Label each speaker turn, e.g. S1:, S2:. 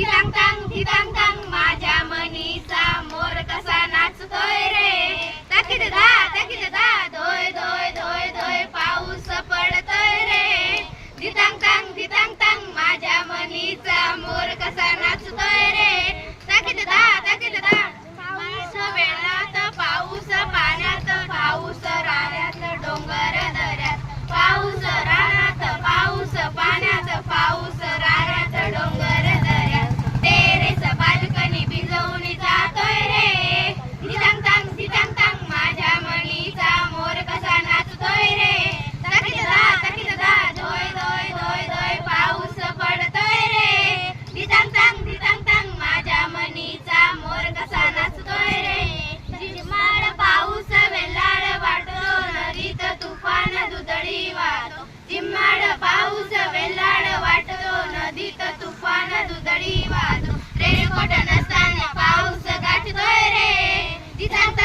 S1: धितांग तांग धितांग तांग माझ्या मनीचा मोर कसा नाचतोय रे. ताकीद दा धोय धोय धोय धोय पाऊस पडतोय रे. धितांग तांग माझ्या मनीचा मोर कसा नाचतोय रे. ताकीद दा पाऊस वेळात पाऊस पाण्यात पाऊस रानात डोंगर दऱ्यात पाऊस रानात पाऊस पाण्यात पाऊस रानात डोंगर दऱ्यात टेरेस बाल्कनी भिजवून जातोय रे. धितांग तांग माझ्या मनीचा मोर कसा नाचतोय रे. ताकीद दा धोय धोय धोय धोय पाऊस पडतोय रे. धितांग तांग माझ्या मनीचा मोर कसा नाचतोय रे. झिरमाड पाऊस वेल्हाड वाटतो नदीत तुफान दुधडी वाहतो. झिरमाड पाऊस वेल्हाड वाटतो नदीत तुफान दुधडी वाहतो. रेनकोट नसताना पाऊस गाठतोय रे. धितांग